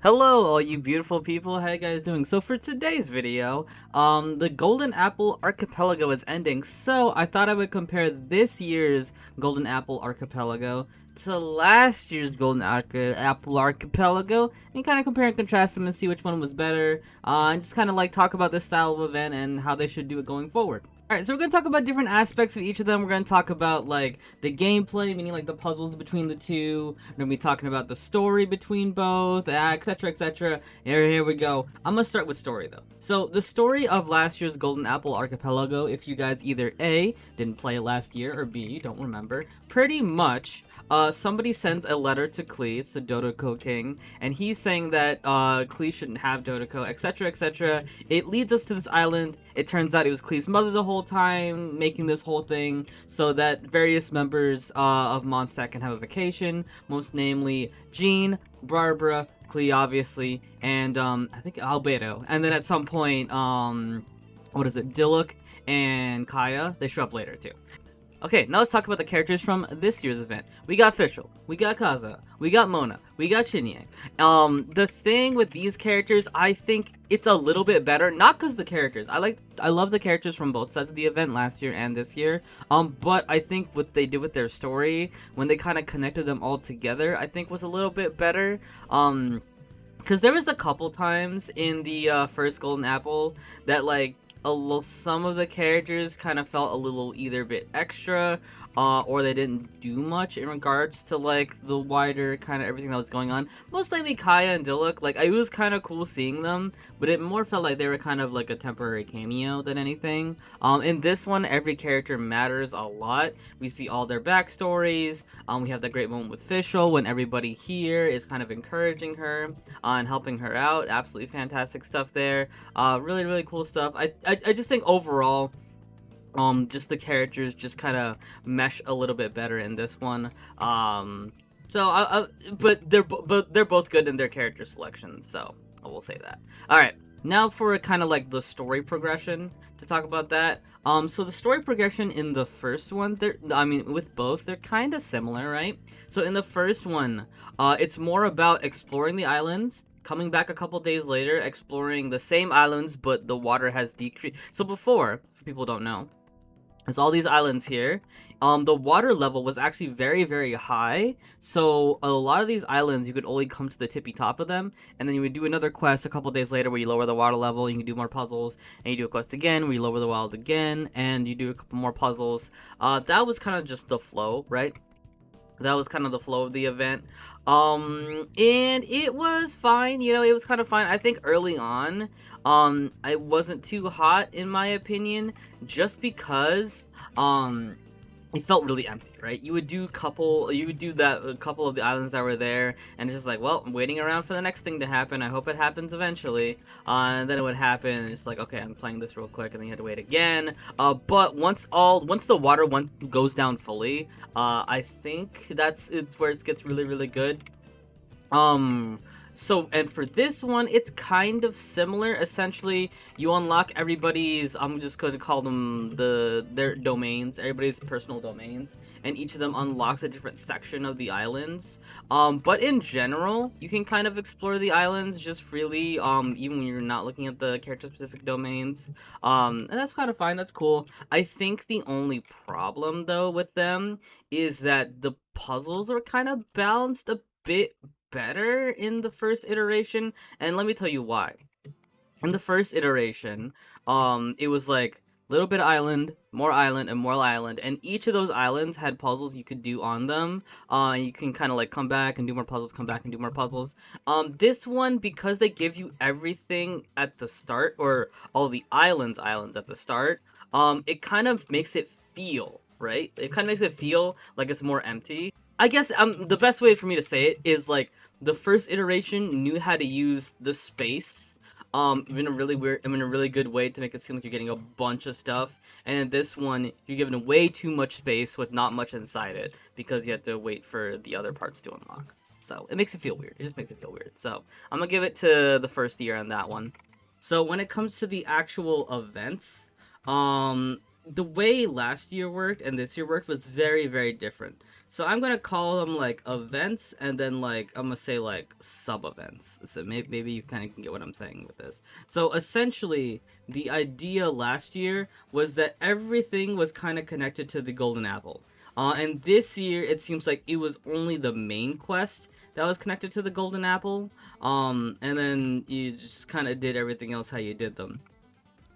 Hello, all you beautiful people. How you guys doing? So for today's video, the Golden Apple Archipelago is ending, so I thought I would compare this year's Golden Apple Archipelago to last year's Apple Archipelago and kind of compare and contrast them and see which one was better, and just kind of like talk about this style of event and how they should do it going forward. Alright, so we're going to talk about different aspects of each of them. We're going to talk about, like, the gameplay, meaning, like, the puzzles between the two. We're going to be talking about the story between both, etc, etc. Here we go. I'm going to start with story, though. So, the story of last year's Golden Apple Archipelago, if you guys either A, didn't play it last year, or B, don't remember, pretty much, somebody sends a letter to Klee, it's the Dodoko King, and he's saying that, Klee shouldn't have Dodoko, etc, etc. It leads us to this island. It turns out it was Klee's mother the whole time, making this whole thing so that various members of Mondstadt can have a vacation, most namely Jean, Barbara, Klee obviously, and I think Albedo. And then at some point, what is it, Diluc and Kaya, they show up later too. Okay, now let's talk about the characters from this year's event. We got Fischl, we got Kaza, we got Mona, we got Xinyan. The thing with these characters, I think it's a little bit better, not because the characters. I love the characters from both sides of the event last year and this year. But I think what they did with their story, when they kind of connected them all together, I think was a little bit better. Because there was a couple times in the first Golden Apple that, like, some of the characters kind of felt a little either a bit extra, or they didn't do much in regards to, like, the wider kind of everything that was going on. Most likely Kaya and Diluc, like, it was kind of cool seeing them, but it more felt like they were kind of like a temporary cameo than anything. In this one, every character matters a lot. We see all their backstories. We have that great moment with Fischl when everybody here is kind of encouraging her and helping her out. Absolutely fantastic stuff there. Really, really cool stuff. I just think overall, just the characters just kind of mesh a little bit better in this one. But they're both good in their character selections, so I will say that. All right, now for kind of like the story progression to talk about that. So the story progression in the first one, with both, they're kind of similar, right? So in the first one, it's more about exploring the islands, coming back a couple days later, exploring the same islands, but the water has decreased. So before, for people who don't know, there's all these islands here. The water level was actually very, very high. So a lot of these islands, you could only come to the tippy top of them, and then you would do another quest a couple days later where you lower the water level. You can do more puzzles, and you do a quest again where you lower the water again, and you do a couple more puzzles. That was kind of just the flow, right? That was kind of the flow of the event. And it was fine, you know, it was kind of fine. I think early on, I wasn't too hot in my opinion, just because, it felt really empty, right? You would do a couple of the islands that were there, and it's just like, well, I'm waiting around for the next thing to happen. I hope it happens eventually. And then it would happen, and it's like, okay, I'm playing this real quick, and then you had to wait again. But once the water goes down fully, I think it's where it gets really, really good. So, and for this one, it's kind of similar. Essentially, you unlock everybody's, I'm just going to call them their domains, everybody's personal domains, and each of them unlocks a different section of the islands. But in general, you can kind of explore the islands just freely, even when you're not looking at the character-specific domains. And that's kind of fine, that's cool. I think the only problem, though, with them is that the puzzles are kind of balanced a bit better in the first iteration, and let me tell you why. In the first iteration, it was like little bit of island, and more island, and each of those islands had puzzles you could do on them. You can kind of like come back and do more puzzles, come back and do more puzzles. This one, because they give you everything at the start, or all the islands at the start, it kind of makes it feel, right? It kind of makes it feel like it's more empty. I guess the best way for me to say it is, like, the first iteration knew how to use the space in a really good way to make it seem like you're getting a bunch of stuff. And in this one, you're given way too much space with not much inside it because you have to wait for the other parts to unlock. So it makes it feel weird. It just makes it feel weird. So I'm gonna give it to the first year on that one. So when it comes to the actual events, the way last year worked and this year worked was very, very different. So I'm gonna call them like events, and then like I'm gonna say like sub events. So maybe you kind of can get what I'm saying with this. So essentially, the idea last year was that everything was kind of connected to the Golden Apple. And this year, it seems like it was only the main quest that was connected to the Golden Apple. And then you just kind of did everything else how you did them.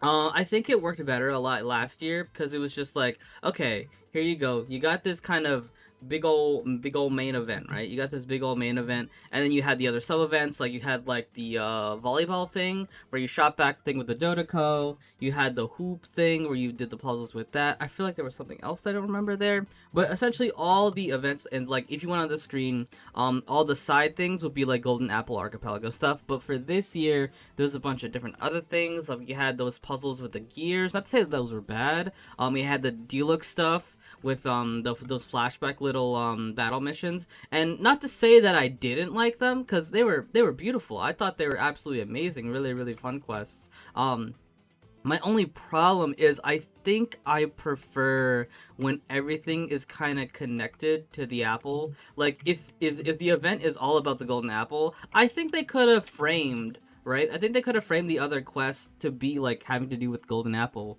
I think it worked better a lot last year because it was just like, okay, here you go. You got this kind of big old main event, right? You got this big old main event, and then you had the other sub events, like you had like the volleyball thing where you shot back thing with the Dodoko. You had the hoop thing where you did the puzzles with that. I feel like there was something else that I don't remember there, but essentially all the events, and like if you went on the screen, all the side things would be like Golden Apple Archipelago stuff. But for this year, there's a bunch of different other things. Like you had those puzzles with the gears. Not to say that those were bad. You had the deluxe stuff with those flashback little battle missions, and not to say that I didn't like them, because they were beautiful. I thought they were absolutely amazing, really, really fun quests. My only problem is I think I prefer when everything is kind of connected to the apple. Like if the event is all about the golden apple, I think they could have framed, right? I think they could have framed the other quests to be like having to do with golden apple.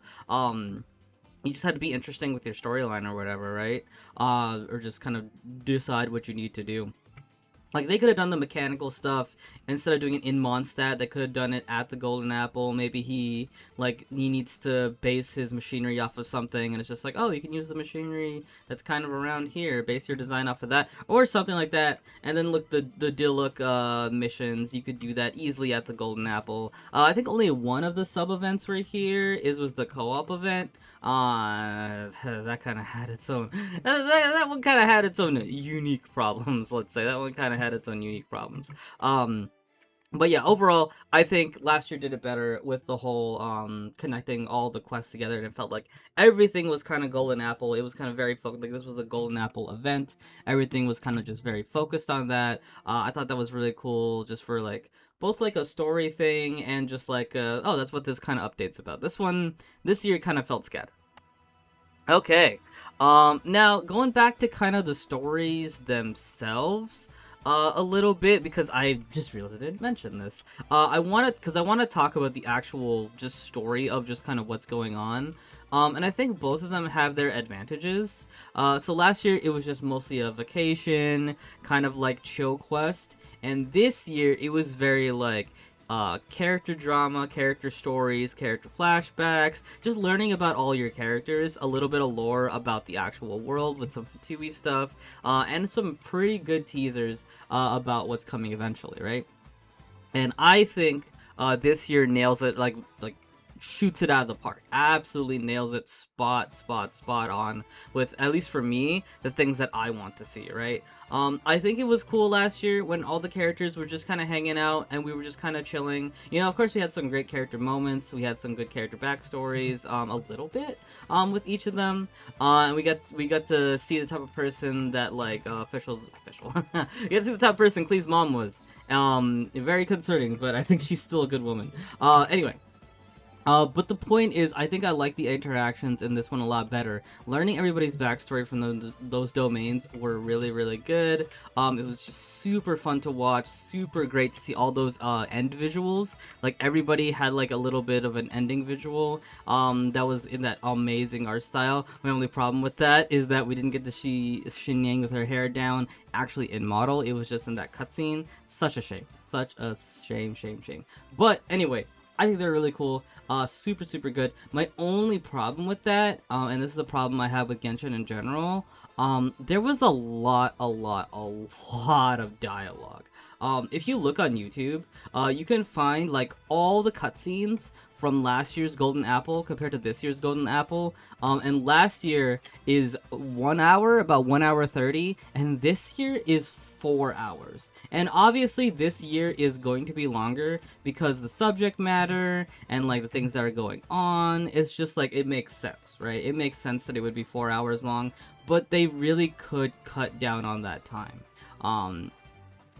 You just had to be interesting with your storyline or whatever, right? Or just kind of decide what you need to do. Like, they could have done the mechanical stuff instead of doing it in Mondstadt. They could have done it at the Golden Apple. Maybe he needs to base his machinery off of something, and it's just like, oh, you can use the machinery that's kind of around here. Base your design off of that, or something like that. And then look, the Diluc missions, you could do that easily at the Golden Apple. I think only one of the sub events were here. Was the co-op event. That kind of had its own. That one kind of had its own unique problems. Let's say that one kind of had its own unique problems. But yeah, overall, I think last year did it better with the whole connecting all the quests together, and it felt like everything was kind of Golden Apple. It was kind of very focused. Like, this was the Golden Apple event. Everything was kind of just very focused on that. I thought that was really cool, just for like both like a story thing and just like oh, that's what this kind of update's about. This year kind of felt scattered. Okay. Now going back to kind of the stories themselves, a little bit, because I just realized I didn't mention this. I want to talk about the actual just story of just kind of what's going on. And I think both of them have their advantages. So last year it was just mostly a vacation, kind of like chill quest, and this year it was very like character drama, character stories, character flashbacks, just learning about all your characters, a little bit of lore about the actual world with some Fatui stuff, and some pretty good teasers about what's coming eventually, right? And I think this year nails it, like shoots it out of the park. Absolutely nails it, spot on, with, at least for me, the things that I want to see, right? I think it was cool last year when all the characters were just kind of hanging out and we were just kind of chilling. You know, of course we had some great character moments, we had some good character backstories, a little bit, with each of them, and we got to see the type of person that, like, official. We got to see the type of person Clee's mom was. Very concerning, but I think she's still a good woman. Anyway. But the point is, I think I like the interactions in this one a lot better. Learning everybody's backstory from those domains were really, really good. It was just super fun to watch, super great to see all those end visuals. Like, everybody had like a little bit of an ending visual that was in that amazing art style. My only problem with that is that we didn't get to see Xin Yang with her hair down actually in model. It was just in that cutscene. Such a shame. Such a shame. But anyway, I think they're really cool. Super good. My only problem with that, and this is a problem I have with Genshin in general, there was a lot of dialogue. If you look on YouTube, you can find like all the cutscenes from last year's Golden Apple compared to this year's Golden Apple. And last year is 1 hour, about 1 hour 30, and this year is 4 hours. And obviously this year is going to be longer because the subject matter and like the things that are going on, it's just like, it makes sense, right? It makes sense that it would be 4 hours long, but they really could cut down on that time.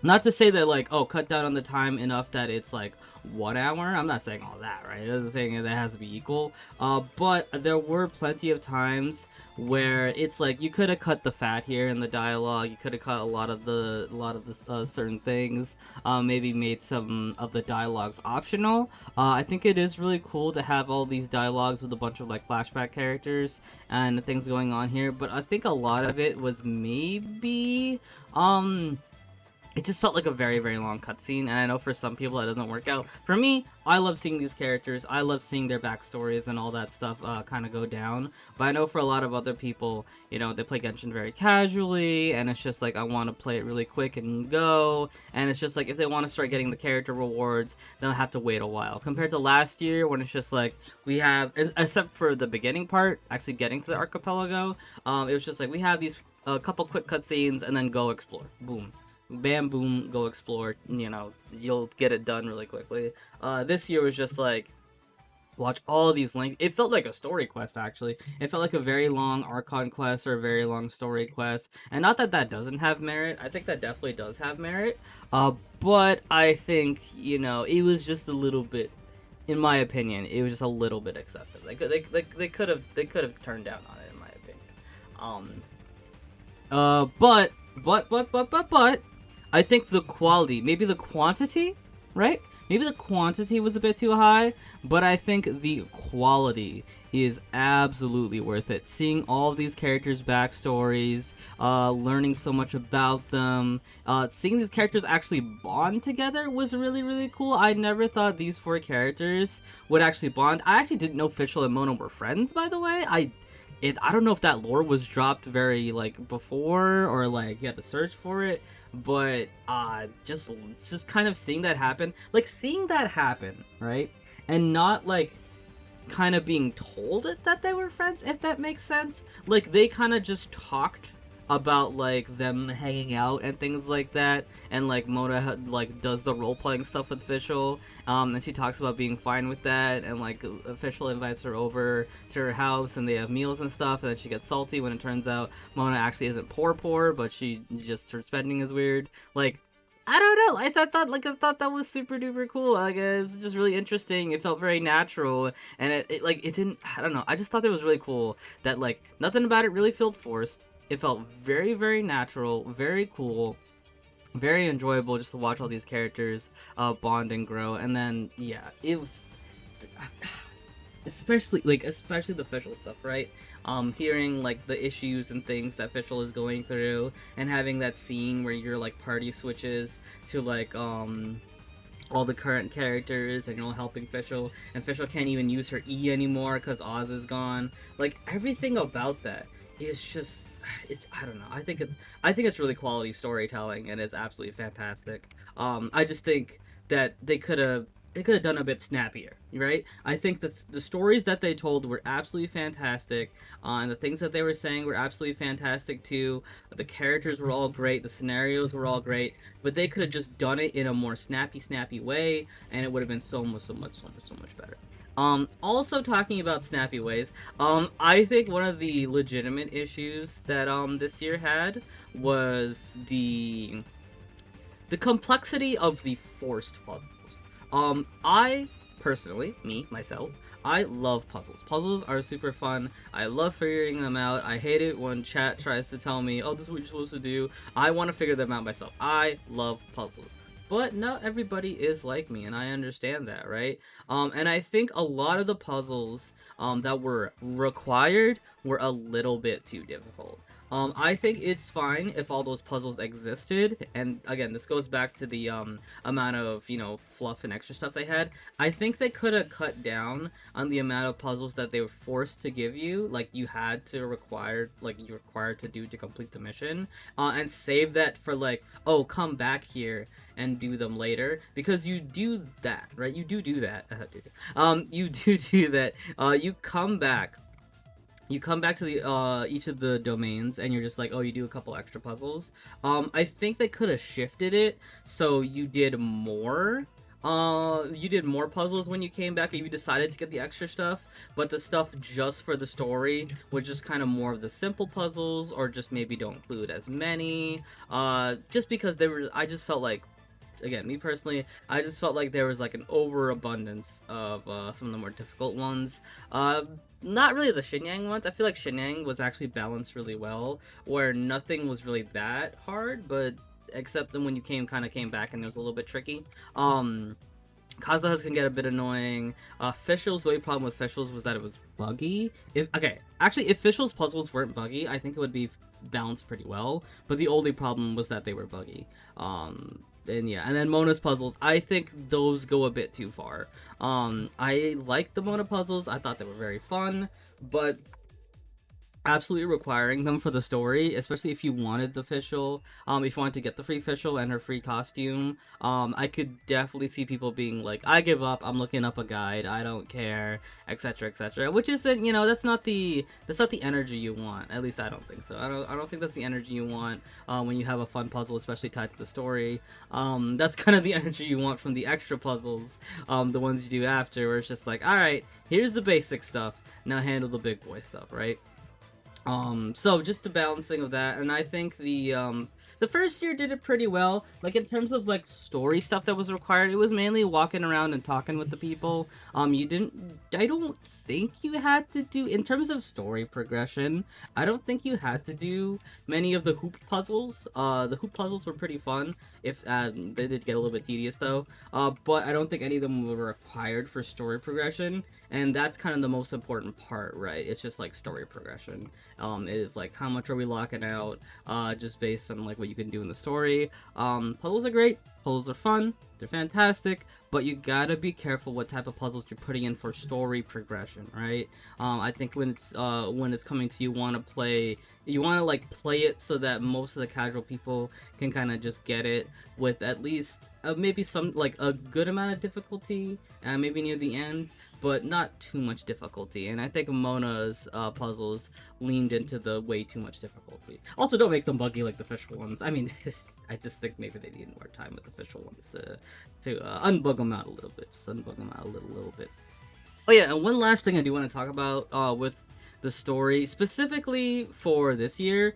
Not to say that, like, oh, cut down on the time enough that it's like 1 hour. I'm not saying all that, right? It doesn't saying that it has to be equal. But there were plenty of times where it's like you could have cut the fat here in the dialogue. You could have cut a lot of the certain things. Maybe made some of the dialogues optional. I think it is really cool to have all these dialogues with a bunch of like flashback characters and things going on here. But I think a lot of it was maybe it just felt like a very, very long cutscene, and I know for some people that doesn't work out. For me, I love seeing these characters. I love seeing their backstories and all that stuff kind of go down. But I know for a lot of other people, you know, they play Genshin very casually, and it's just like, I want to play it really quick and go. And it's just like, if they want to start getting the character rewards, they'll have to wait a while. Compared to last year, when it's just like, we have, except for the beginning part, actually getting to the Archipelago, it was just like, we have these a couple quick cutscenes, and then go explore. Boom. Bam, boom, go explore. You know, you'll get it done really quickly. This year was just like, watch all these links. It felt like a story quest, actually. It felt like a very long Archon quest or a very long story quest. And not that that doesn't have merit. I think that definitely does have merit. But I think, you know, it was just a little bit, in my opinion, it was just a little bit excessive. They could have turned down on it, in my opinion. But I think the quality, maybe the quantity, right? Maybe the quantity was a bit too high, but I think the quality is absolutely worth it. Seeing all of these characters' backstories, learning so much about them, seeing these characters actually bond together was really, really cool. I never thought these 4 characters would actually bond. I actually didn't know Fischl and Mona were friends, by the way. I don't know if that lore was dropped very, like, before, or, like, you had to search for it, but, just kind of seeing that happen, right, and not, like, kind of being told that they were friends, if that makes sense. Like, they kind of just talked about, like, them hanging out and things like that, and, like, Mona, like, does the role-playing stuff with Fischl, and she talks about being fine with that, and, like, Fischl invites her over to her house, and they have meals and stuff, and then she gets salty when it turns out Mona actually isn't poor, but she just, her spending is weird. Like, I don't know. I thought that was super duper cool. Like, it was just really interesting. It felt very natural, and it didn't. I don't know. I just thought it was really cool that, like, nothing about it really felt forced. It felt very, very natural, very cool, very enjoyable just to watch all these characters bond and grow. And then, yeah, it was especially the Fischl stuff, right? Hearing, like, the issues and things that Fischl is going through, and having that scene where your, like, party switches to, like, all the current characters, and, you know, helping Fischl, and Fischl can't even use her E anymore because Oz is gone. Like, everything about that is just, I don't know. I think it's really quality storytelling, and it's absolutely fantastic. I just think that they could have done a bit snappier, right? I think that the stories that they told were absolutely fantastic, and the things that they were saying were absolutely fantastic too. The characters were all great, the scenarios were all great, but they could have just done it in a more snappy way, and it would have been so much better. Also talking about snappy ways, I think one of the legitimate issues that, this year had was the complexity of the forced puzzles. I personally, myself, I love puzzles. Puzzles are super fun. I love figuring them out. I hate it when chat tries to tell me, oh, this is what you're supposed to do. I want to figure them out myself. I love puzzles. But not everybody is like me, and I understand that, right? And I think a lot of the puzzles that were required were a little bit too difficult. I think it's fine if all those puzzles existed, and again, this goes back to the amount of, you know, fluff and extra stuff they had. I think they could have cut down on the amount of puzzles that they were forced to give you, like you were required to do to complete the mission, and save that for, like, oh, come back here and do them later, because you do that, right? You do that. You do that. You come back to the each of the domains, and you're just like, oh, you do a couple extra puzzles. I think they could have shifted it so you did more You did more puzzles when you came back, or you decided to get the extra stuff, but the stuff just for the story was just kind of more of the simple puzzles, or just maybe don't include as many. Just because I just felt like, again, me personally, I just felt like there was like an overabundance of some of the more difficult ones. Not really the Shinyang ones. I feel like Shinyang was actually balanced really well, where nothing was really that hard, but except then when you came back and it was a little bit tricky. Kazahas can get a bit annoying. Fischl's, the only problem with Fischl's was that it was buggy. If Fischl's puzzles weren't buggy, I think it would be balanced pretty well. But the only problem was that they were buggy. And yeah, and then Mona's puzzles, I think those go a bit too far. I liked the Mona puzzles. I thought they were very fun, but absolutely requiring them for the story, especially if you wanted the official, if you wanted to get the free official and her free costume. I could definitely see people being like, I give up, I'm looking up a guide, I don't care, etc, etc, which isn't, that's not the energy you want. At least I don't think so. I don't think that's the energy you want when you have a fun puzzle, especially tied to the story. That's kind of the energy you want from the extra puzzles, the ones you do after, where it's just like, all right, here's the basic stuff, now handle the big boy stuff, right? So just the balancing of that, and I think the first year did it pretty well. Like, in terms of like story stuff that was required, it was mainly walking around and talking with the people. I don't think you had to do, in terms of story progression, I don't think you had to do many of the hoop puzzles. The hoop puzzles were pretty fun, if they did get a little bit tedious though. But I don't think any of them were required for story progression, and that's kind of the most important part, right? It's just like story progression. It is like, how much are we locking out, just based on like what you can do in the story. Puzzles are great, puzzles are fun, they're fantastic, but you gotta be careful what type of puzzles you're putting in for story progression, right? I think when it's coming to, you want to like play it so that most of the casual people can kind of just get it with at least maybe some, like, a good amount of difficulty, maybe near the end, but not too much difficulty. And I think Mona's puzzles leaned into the way too much difficulty. Also, don't make them buggy like the official ones. I mean, I just think maybe they need more time with the official ones to unbug them out a little bit. Just unbug them out a little bit. Oh yeah, and one last thing I do want to talk about with the story, specifically for this year,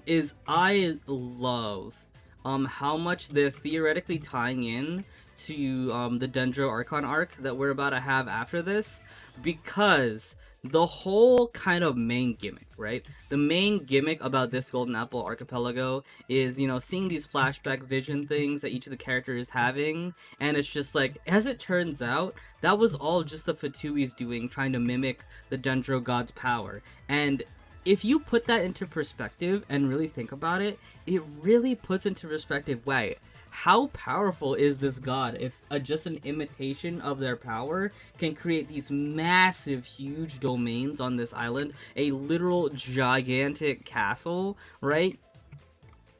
is I love how much they're theoretically tying in to the Dendro Archon arc that we're about to have after this, because the whole kind of main gimmick, right? The main gimmick about this Golden Apple Archipelago is, seeing these flashback vision things that each of the characters is having, and it's just like, as it turns out, that was all just the Fatui's doing, trying to mimic the Dendro God's power. And if you put that into perspective and really think about it, it really puts into perspective, wait, how powerful is this god if just an imitation of their power can create these massive, huge domains on this island, a literal gigantic castle, right?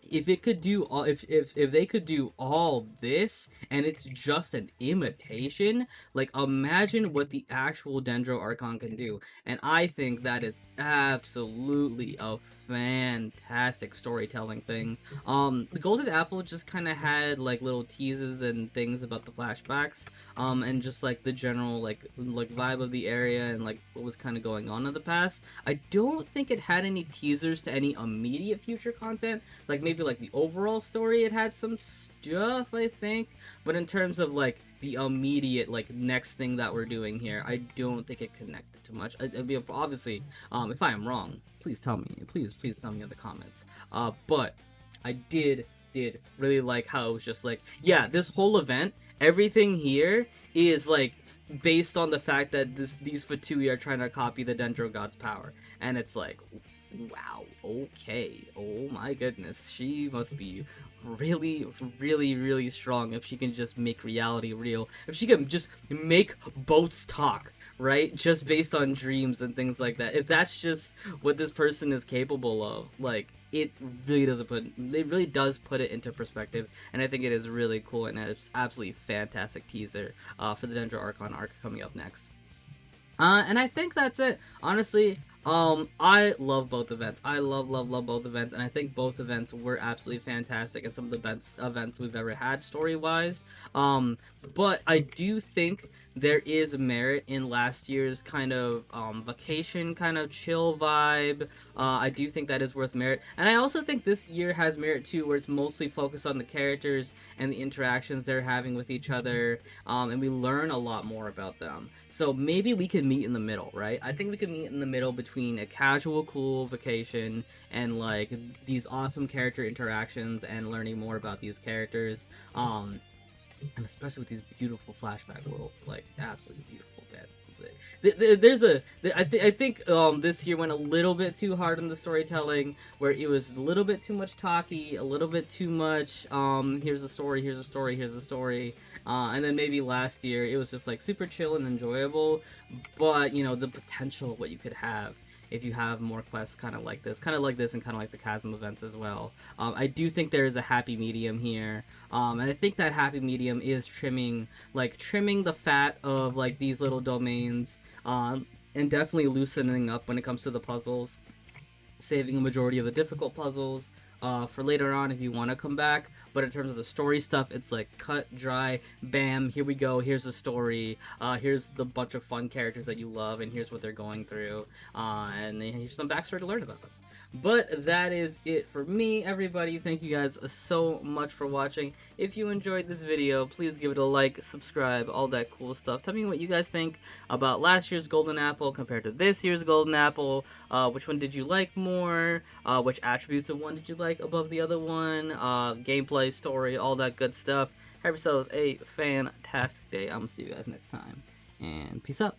If it could do all, if they could do all this, and it's just an imitation, like, imagine what the actual Dendro Archon can do. And I think that is absolutely a fantastic storytelling thing. The Golden Apple just kind of had like little teases and things about the flashbacks, and just like the general like vibe of the area and like what was kind of going on in the past. I don't think it had any teasers to any immediate future content, like maybe like the overall story. It had some stuff, I think, but in terms of like the immediate like next thing that we're doing here, I don't think it connected too much. It'd be obviously, if I am wrong, please tell me, please tell me in the comments. But I did really like how it was just like, yeah, this whole event, everything here is like based on the fact that these Fatui are trying to copy the Dendro God's power, and it's like, wow, okay, oh my goodness, she must be really, really, really strong if she can just make reality real, if she can just make boats talk, right, just based on dreams and things like that. If that's just what this person is capable of, like, it really does put it into perspective, and I think it is really cool, and it's absolutely fantastic teaser for the Dendro Archon arc coming up next. And I think that's it. Honestly, I love both events. I love both events, and I think both events were absolutely fantastic and some of the best events we've ever had story wise. Um, but I do think there is merit in last year's kind of vacation, kind of chill vibe. I do think that is worth merit, and I also think this year has merit too, where it's mostly focused on the characters and the interactions they're having with each other, and we learn a lot more about them. So maybe we could meet in the middle, right? I think we could meet in the middle between a casual, cool vacation and like these awesome character interactions and learning more about these characters. And especially with these beautiful flashback worlds, like absolutely beautiful, man. I think this year went a little bit too hard on the storytelling, where it was a little bit too much talky, a little bit too much here's a story, here's a story, here's a story, and then maybe last year it was just like super chill and enjoyable, but you know the potential of what you could have if you have more quests kind of like this, and kind of like the Chasm events as well. I do think there is a happy medium here, and I think that happy medium is trimming the fat of like these little domains, and definitely loosening up when it comes to the puzzles, saving a majority of the difficult puzzles for later on if you want to come back. But in terms of the story stuff, it's like cut, dry, bam, here we go, here's the story, here's the bunch of fun characters that you love, and here's what they're going through, and then here's some backstory to learn about them. But that is it for me, everybody. Thank you guys so much for watching. If you enjoyed this video, please give it a like, subscribe, all that cool stuff. Tell me what you guys think about last year's Golden Apple compared to this year's Golden Apple. Which one did you like more? Which attributes of one did you like above the other one? Gameplay, story, all that good stuff. Have yourselves a fantastic day. I'm gonna see you guys next time. And peace out.